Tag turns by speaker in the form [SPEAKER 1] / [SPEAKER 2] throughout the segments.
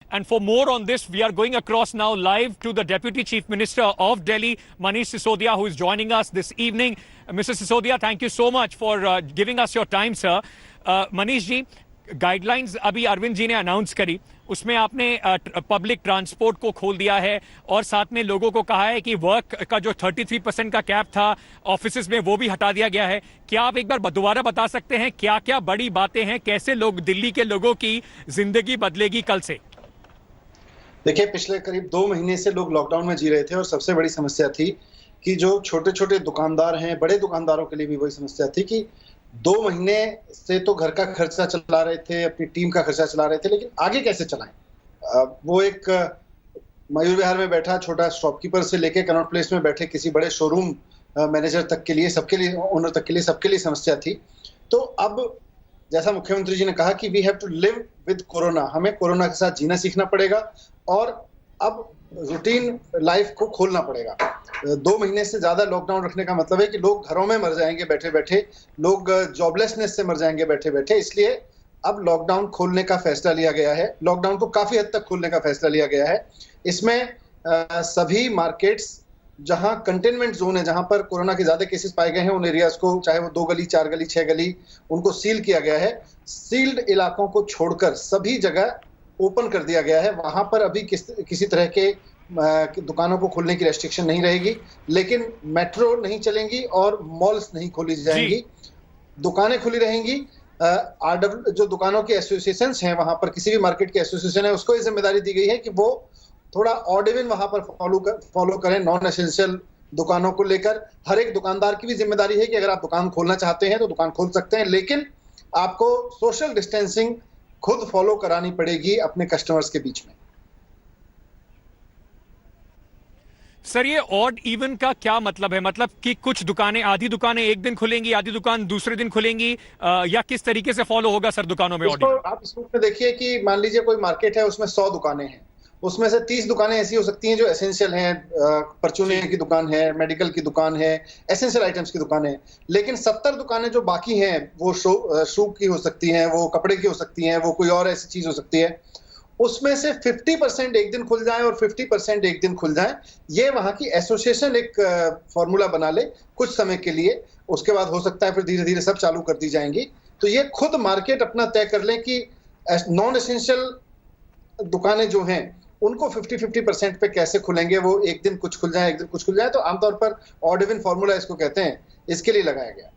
[SPEAKER 1] And for more on this, we are going across now live to the Deputy Chief Minister of Delhi, Manish Sisodia, who is joining us this evening. Mr. Sisodia, thank you so much for giving us your time, sir. Manish ji, guidelines अभी अरविंद जी ने announce करी, उसमें आपने public transport को खोल दिया है और साथ में लोगों को कहा है कि वर्क का जो 33% का कैप था ऑफिसेज में वो भी हटा दिया गया है। क्या आप एक बार दोबारा बता सकते हैं क्या क्या बड़ी बातें हैं, कैसे लोग दिल्ली के लोगों की जिंदगी बदलेगी कल से?
[SPEAKER 2] देखिए, पिछले करीब 2 महीने से लोग लॉकडाउन में जी रहे थे और सबसे बड़ी समस्या थी कि जो छोटे छोटे दुकानदार हैं, बड़े दुकानदारों के लिए भी वही समस्या थी कि 2 महीने से तो घर का खर्चा चला रहे थे, अपनी टीम का खर्चा चला रहे थे, लेकिन आगे कैसे चलाएं? वो एक मयूर विहार में बैठा छोटा शॉपकीपर से लेके कनॉट प्लेस में बैठे किसी बड़े शोरूम मैनेजर तक के लिए, सबके लिए, ओनर तक के लिए, सबके लिए समस्या थी। तो अब जैसा मुख्यमंत्री जी ने कहा कि we have to live with corona, हमें कोरोना के साथ जीना सीखना पड़ेगा और अब रूटीन लाइफ को खोलना पड़ेगा। 2 महीने से ज्यादा लॉकडाउन रखने का मतलब है कि लोग घरों में मर जाएंगे बैठे बैठे, लोग जॉबलेसनेस से मर जाएंगे बैठे बैठे। इसलिए अब लॉकडाउन खोलने का फैसला लिया गया है, लॉकडाउन को काफी हद तक खोलने का फैसला लिया गया है। इसमें सभी मार्केट्स जहां कंटेनमेंट जोन है, जहां पर कोरोना के ज्यादा केसेस पाए गए हैं, उन एरियाज को, चाहे वो 2 गली, 4 गली, 6 गली, उनको सील किया गया है। सील्ड इलाकों को छोड़कर सभी जगह ओपन कर दिया गया है। वहां पर अभी किसी तरह के दुकानों को खोलने की रेस्ट्रिक्शन नहीं रहेगी, लेकिन मेट्रो नहीं चलेंगी और मॉल्स नहीं खोली जाएंगी, दुकानें खुली रहेंगी। जो दुकानों के एसोसिएशन हैं, वहां पर किसी भी मार्केट के एसोसिएशन है, उसको ये जिम्मेदारी दी गई है कि वो थोड़ा ऑड इवन वहां पर फॉलो करें नॉन एसेंशियल दुकानों को लेकर। हर एक दुकानदार की भी जिम्मेदारी है कि अगर आप दुकान खोलना चाहते हैं तो दुकान खोल सकते हैं, लेकिन आपको सोशल डिस्टेंसिंग खुद फॉलो करानी पड़ेगी अपने कस्टमर्स के बीच में।
[SPEAKER 1] सर, ये ऑड इवन का क्या मतलब है? मतलब कि कुछ दुकानें, आधी दुकानें एक दिन खुलेंगी, आधी दुकान दूसरे दिन खुलेंगी, या किस तरीके से फॉलो होगा सर दुकानों में ऑड इवन?
[SPEAKER 2] आप इसमें देखिए कि मान लीजिए कोई मार्केट है, उसमें 100 दुकानें हैं, उसमें से 30 दुकानें ऐसी हो सकती हैं जो एसेंशियल हैं, परचूने की दुकान है, मेडिकल की दुकान है, एसेंशियल आइटम्स की दुकान है। लेकिन 70 दुकानें जो बाकी हैं, वो शू की हो सकती हैं, वो कपड़े की हो सकती हैं, वो कोई और ऐसी चीज हो सकती है। उसमें से 50% एक दिन खुल जाए और 50% एक दिन खुल जाए, ये वहां की एसोसिएशन एक फॉर्मूला बना ले कुछ समय के लिए। उसके बाद हो सकता है फिर धीरे धीरे सब चालू कर दी जाएंगी। तो ये खुद मार्केट अपना तय कर ले कि नॉन एसेंशियल दुकानें जो हैं उनको 50-50% पे कैसे खुलेंगे, वो एक दिन कुछ खुल जाए, एक दिन कुछ खुल जाए। तो आमतौर पर ऑड इवन फॉर्मूला इसको कहते हैं, इसके लिए लगाया गया।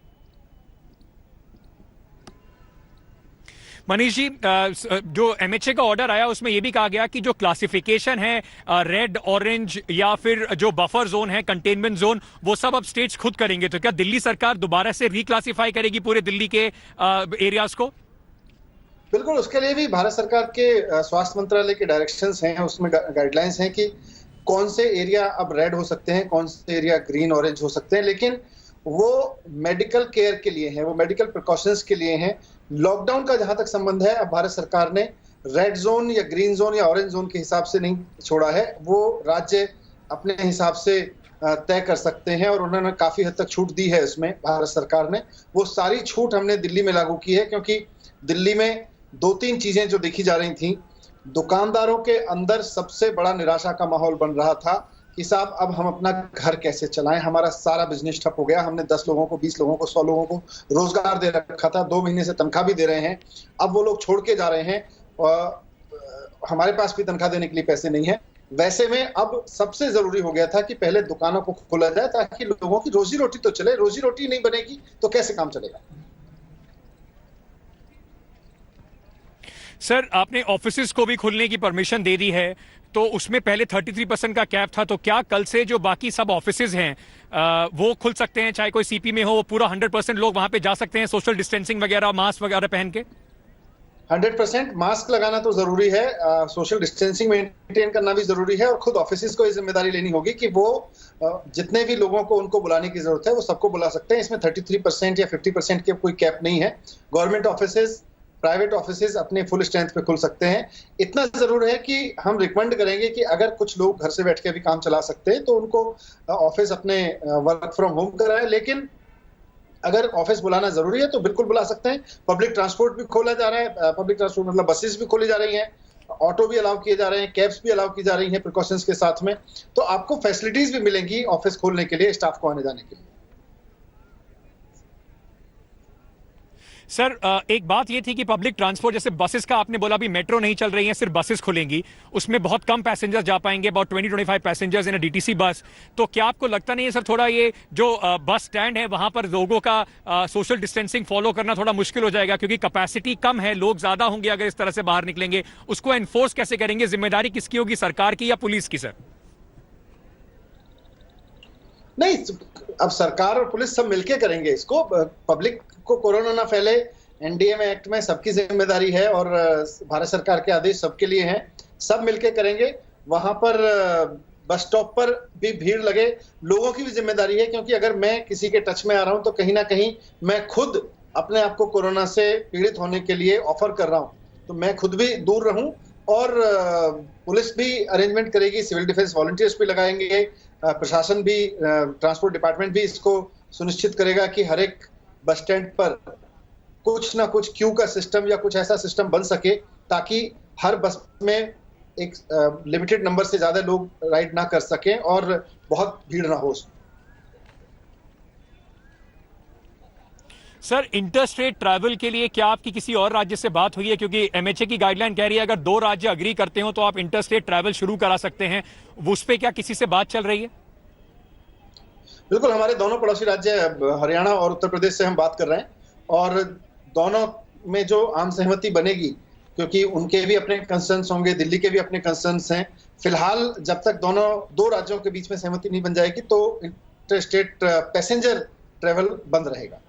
[SPEAKER 1] मनीष जी, जो एमएचए का ऑर्डर आया उसमें यह भी कहा गया कि जो क्लासिफिकेशन है रेड, ऑरेंज या फिर जो बफर जोन है, कंटेनमेंट जोन, वो सब अब स्टेट्स खुद करेंगे। तो क्या दिल्ली सरकार दोबारा से रिक्लासिफाई करेगी पूरे दिल्ली के एरियाज को?
[SPEAKER 2] बिल्कुल, उसके लिए भी भारत सरकार के स्वास्थ्य मंत्रालय के डायरेक्शंस हैं, उसमें गाइडलाइंस हैं कि कौन से एरिया अब रेड हो सकते हैं, कौन से एरिया ग्रीन, ऑरेंज हो सकते हैं। लेकिन वो मेडिकल केयर के लिए हैं, वो मेडिकल प्रिकॉशंस के लिए हैं। लॉकडाउन का जहां तक संबंध है, अब भारत सरकार ने रेड जोन या ग्रीन जोन या ऑरेंज जोन के हिसाब से नहीं छोड़ा है, वो राज्य अपने हिसाब से तय कर सकते हैं और उन्होंने काफी हद तक छूट दी है। इसमें भारत सरकार ने वो सारी छूट हमने दिल्ली में लागू की है, क्योंकि दिल्ली में 2-3 चीजें जो देखी जा रही थी। दुकानदारों के अंदर सबसे बड़ा निराशा का माहौल बन रहा था कि साहब अब हम अपना घर कैसे चलाएं, हमारा सारा बिजनेस ठप हो गया। हमने 10 लोगों को, 20 लोगों को, 100 लोगों को रोजगार दे रखा था, 2 महीने से तनख्वाह भी दे रहे हैं, अब वो लोग छोड़ के जा रहे हैं और हमारे पास भी तनख्वाह देने के लिए पैसे नहीं है। वैसे में अब सबसे जरूरी हो गया था कि पहले दुकानों को खोला जाए ताकि लोगों की रोजी रोटी तो चले। रोजी रोटी नहीं बनेगी तो कैसे काम चलेगा?
[SPEAKER 1] सर, आपने ऑफिसेज को भी खुलने की परमिशन दे दी है, तो उसमें पहले 33% का कैप था, तो क्या कल से जो बाकी सब ऑफिसेज हैं वो खुल सकते हैं? चाहे कोई सीपी में हो, वो पूरा 100% लोग वहां पे जा सकते हैं सोशल डिस्टेंसिंग वगैरह, मास्क वगैरह पहन के?
[SPEAKER 2] 100% मास्क लगाना तो जरूरी है, सोशल डिस्टेंसिंग मेंटेन करना भी जरूरी है और खुद ऑफिसेज को ये जिम्मेदारी लेनी होगी कि वो जितने भी लोगों को उनको बुलाने की जरूरत है वो सबको बुला सकते हैं। इसमें 33% या 50% के कोई कैप नहीं है। गवर्नमेंट ऑफिसेज, प्राइवेट ऑफिसेज अपने फुल स्ट्रेंथ पे खुल सकते हैं। इतना जरूर है कि हम रिकमेंड करेंगे कि अगर कुछ लोग घर से बैठ के भी काम चला सकते हैं तो उनको ऑफिस अपने वर्क फ्रॉम होम कराएं, लेकिन अगर ऑफिस बुलाना जरूरी है तो बिल्कुल बुला सकते हैं। पब्लिक ट्रांसपोर्ट भी खोला जा रहा है, पब्लिक ट्रांसपोर्ट मतलब बसेस भी खोली जा रही हैं ऑटो भी अलाउ किए जा रहे हैं, कैब्स भी अलाउ की जा रही हैं प्रिकॉशंस के साथ में। तो आपको फैसिलिटीज भी मिलेंगी ऑफिस खोलने के लिए, स्टाफ को आने जाने के लिए।
[SPEAKER 1] सर, एक बात ये थी कि पब्लिक ट्रांसपोर्ट जैसे बसेस का आपने बोला, अभी मेट्रो नहीं चल रही है, सिर्फ बसेस खुलेंगी, उसमें बहुत कम पैसेंजर्स जा पाएंगे, about 20-25 passengers in DTC bus. तो क्या आपको लगता नहीं है सर, थोड़ा ये जो बस स्टैंड है वहां पर लोगों का सोशल डिस्टेंसिंग फॉलो करना थोड़ा मुश्किल हो जाएगा, क्योंकि कैपेसिटी कम है, लोग ज्यादा होंगे अगर इस तरह से बाहर निकलेंगे, उसको एनफोर्स कैसे करेंगे? जिम्मेदारी किसकी होगी, सरकार की या पुलिस की सर?
[SPEAKER 2] नहीं, अब सरकार और पुलिस सब मिलके करेंगे इसको। पब्लिक को कोरोना ना फैले, एनडीएमए एक्ट में सबकी जिम्मेदारी है और भारत सरकार के आदेश सबके लिए हैं, सब मिलके करेंगे। वहां पर बस स्टॉप पर भी भीड़ लगे, लोगों की भी जिम्मेदारी है, क्योंकि अगर मैं किसी के टच में आ रहा हूं तो कहीं ना कहीं मैं खुद अपने आप को कोरोना से पीड़ित होने के लिए ऑफर कर रहा हूं, तो मैं खुद भी दूर रहूं। और पुलिस भी अरेंजमेंट करेगी, सिविल डिफेंस वॉलंटियर्स भी लगाएंगे, प्रशासन भी, ट्रांसपोर्ट डिपार्टमेंट भी इसको सुनिश्चित करेगा कि हर एक बस स्टैंड पर कुछ ना कुछ क्यू का सिस्टम या कुछ ऐसा सिस्टम बन सके ताकि हर बस में एक लिमिटेड नंबर से ज्यादा लोग राइड ना कर सकें और बहुत भीड़ ना हो।
[SPEAKER 1] सर, इंटरस्टेट ट्रैवल के लिए क्या आपकी किसी और राज्य से बात हुई है? क्योंकि एमएचए की गाइडलाइन कह रही है अगर 2 राज्य अग्री करते हो तो आप इंटरस्टेट ट्रैवल शुरू करा सकते हैं, उस पे क्या किसी से बात चल रही है?
[SPEAKER 2] बिल्कुल, हमारे दोनों पड़ोसी राज्य हरियाणा और उत्तर प्रदेश से हम बात कर रहे हैं और दोनों में जो आम सहमति बनेगी, क्योंकि उनके भी अपने कंसर्न्स होंगे, दिल्ली के भी अपने कंसर्न्स हैं। फिलहाल जब तक दोनों 2 राज्यों के बीच में सहमति नहीं बन जाएगी तो इंटरस्टेट पैसेंजर ट्रैवल बंद रहेगा।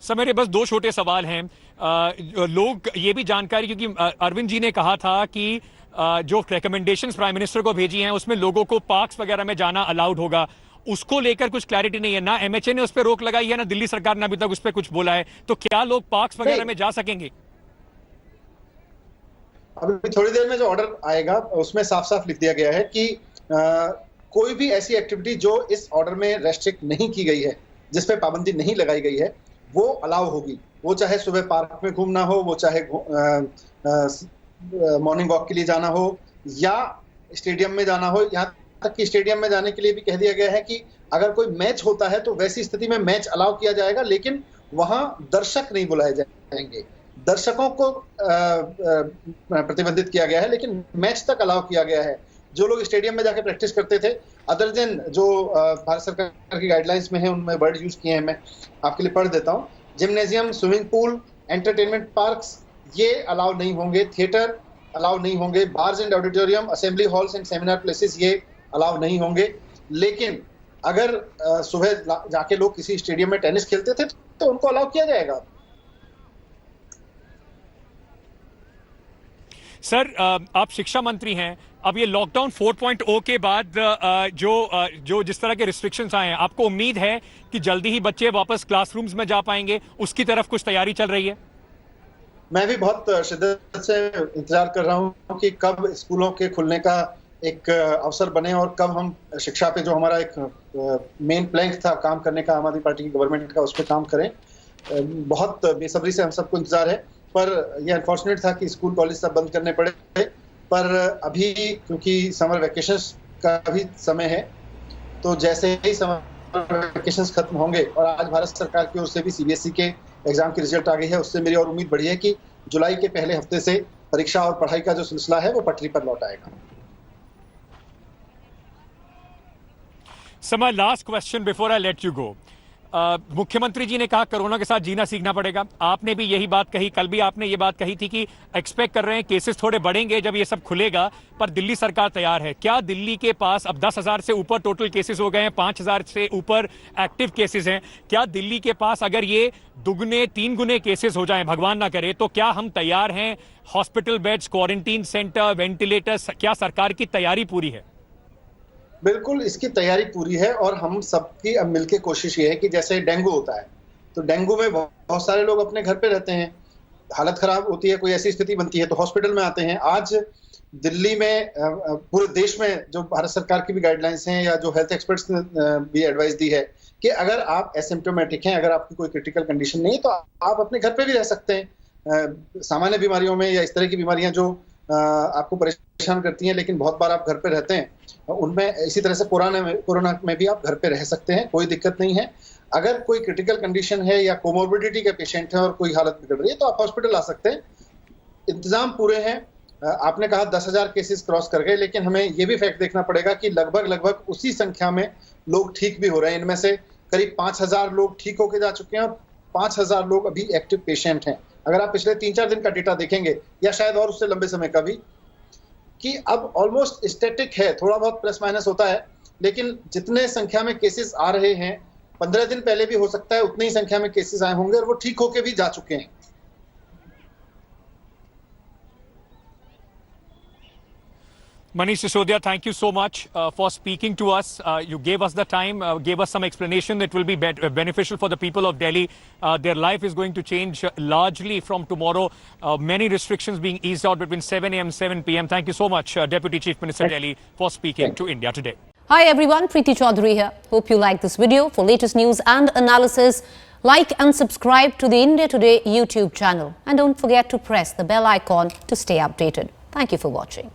[SPEAKER 1] सर, मेरे बस 2 छोटे सवाल हैं। लोग ये भी जानकारी, क्योंकि अरविंद जी ने कहा था कि जो रिकमेंडेशंस प्राइम मिनिस्टर को भेजी हैं उसमें लोगों को पार्क्स वगैरह में जाना अलाउड होगा, उसको लेकर कुछ क्लैरिटी नहीं है। ना एमएचए ने उस पर रोक लगाई है, ना दिल्ली सरकार ने अभी तक उस पर कुछ बोला है। तो क्या लोग पार्क्स वगैरह में जा सकेंगे?
[SPEAKER 2] अभी थोड़ी देर में जो ऑर्डर आएगा उसमें साफ साफ लिख दिया गया है कि कोई भी ऐसी एक्टिविटी जो इस ऑर्डर में रेस्ट्रिक्ट नहीं की गई है, जिस पे पाबंदी नहीं लगाई गई है, वो अलाउ होगी। वो चाहे सुबह पार्क में घूमना हो, वो चाहे मॉर्निंग वॉक के लिए जाना हो या स्टेडियम में जाना हो। यहाँ तक कि स्टेडियम में जाने के लिए भी कह दिया गया है कि अगर कोई मैच होता है तो वैसी स्थिति में मैच अलाउ किया जाएगा, लेकिन वहां दर्शक नहीं बुलाए जाएंगे। दर्शकों को प्रतिबंधित किया गया है, लेकिन मैच तक अलाउ किया गया है। जो लोग स्टेडियम में जाके प्रैक्टिस करते थे, अदर देन जो भारत सरकार की गाइडलाइंस में है, उनमें वर्ड यूज किए हैं, मैं आपके लिए पढ़ देता हूँ। Gymnasium, swimming pool, entertainment parks ये अलाउ नहीं होंगे, थिएटर अलाउ नहीं होंगे, bars and auditorium, assembly halls and seminar places ये अलाउ नहीं होंगे। लेकिन अगर सुबह जाके लोग किसी स्टेडियम में टेनिस खेलते थे तो उनको अलाउ किया जाएगा।
[SPEAKER 1] सर, आप शिक्षा मंत्री हैं, अब ये लॉकडाउन 4.0 के बाद जो जिस तरह के रिस्ट्रिक्शंस आए हैं, आपको उम्मीद है कि जल्दी ही बच्चे वापस क्लासरूम्स में जा पाएंगे? उसकी तरफ कुछ तैयारी चल रही है?
[SPEAKER 2] मैं भी बहुत शिद्दत से इंतजार कर रहा हूं कि कब स्कूलों के खुलने का एक अवसर बने और कब हम शिक्षा पे जो हमारा एक मेन प्लैंक था काम करने का, आम आदमी पार्टी की गवर्नमेंट का, उस पर काम करें। बहुत बेसब्री से हम सबको इंतजार है, पर यह अनफॉर्चुनेट था कि स्कूल कॉलेज सब बंद करने पड़े। पर अभी क्योंकि समर वेकेशंस का भी समय है, तो जैसे ही समर वेकेशंस खत्म होंगे और आज भारत सरकार की ओर से भी सीबीएसई के एग्जाम की रिजल्ट आ गई है, उससे मेरी और उम्मीद बढ़ी है कि जुलाई के पहले हफ्ते से परीक्षा और पढ़ाई का जो सिलसिला है वो पटरी पर लौट आएगा।
[SPEAKER 1] So my last question before I let you go. मुख्यमंत्री जी ने कहा कोरोना के साथ जीना सीखना पड़ेगा। आपने भी यही बात कही, कल भी आपने ये बात कही थी कि एक्सपेक्ट कर रहे हैं केसेस थोड़े बढ़ेंगे जब ये सब खुलेगा, पर दिल्ली सरकार तैयार है। क्या दिल्ली के पास अब 10,000 से ऊपर टोटल केसेस हो गए हैं, 5,000 से ऊपर एक्टिव केसेस हैं, क्या दिल्ली के पास अगर ये 2-3 गुने केसेस हो जाएं, भगवान ना करे, तो क्या हम तैयार हैं? Hospital beds, quarantine centre, ventilators, क्या सरकार की तैयारी पूरी है?
[SPEAKER 2] बिल्कुल, इसकी तैयारी पूरी है और हम सबकी अब मिलकर कोशिश ये है कि जैसे डेंगू होता है तो डेंगू में बहुत सारे लोग अपने घर पे रहते हैं, हालत खराब होती है, कोई ऐसी स्थिति बनती है तो हॉस्पिटल में आते हैं। आज दिल्ली में, पूरे देश में जो भारत सरकार की भी गाइडलाइंस हैं या जो हेल्थ एक्सपर्ट्स ने भी एडवाइस दी है कि अगर आप एसिम्प्टोमेटिक हैं, अगर आपकी कोई क्रिटिकल कंडीशन नहीं है तो आप अपने घर पे भी रह सकते हैं। सामान्य बीमारियों में या इस तरह की बीमारियां जो आपको परेशान करती हैं, लेकिन बहुत बार आप घर पे रहते हैं, उनमें इसी तरह से कोरोना में भी आप घर पे रह सकते हैं, कोई दिक्कत नहीं है। अगर कोई क्रिटिकल कंडीशन है या कोमोर्बिडिटी के पेशेंट है और कोई हालत बिगड़ रही है तो आप हॉस्पिटल आ सकते हैं। इंतजाम पूरे हैं। आपने कहा 10,000 केसेस क्रॉस कर गए, लेकिन हमें ये भी फैक्ट देखना पड़ेगा कि लगभग उसी संख्या में लोग ठीक भी हो रहे हैं। इनमें से करीब 5,000 लोग ठीक होके जा चुके हैं और 5,000 लोग अभी एक्टिव पेशेंट हैं। अगर आप पिछले 3-4 दिन का डेटा देखेंगे या शायद और उससे लंबे समय का भी, कि अब ऑलमोस्ट स्टैटिक है, थोड़ा बहुत प्लस माइनस होता है, लेकिन जितने संख्या में केसेस आ रहे हैं, 15 दिन पहले भी हो सकता है उतनी ही संख्या में केसेस आए होंगे और वो ठीक होके भी जा चुके हैं।
[SPEAKER 1] Manish Sisodia, thank you so much for speaking to us. You gave us the time, gave us some explanation that will be beneficial for the people of Delhi. Their life is going to change largely from tomorrow. Many restrictions being eased out between 7 a.m. and 7 p.m. Thank you so much, Deputy Chief Minister Delhi, for speaking to India Today.
[SPEAKER 3] Hi everyone, Preeti Chaudhary here. Hope you like this video. For latest news and analysis, like and subscribe to the India Today YouTube channel. And don't forget to press the bell icon to stay updated. Thank you for watching.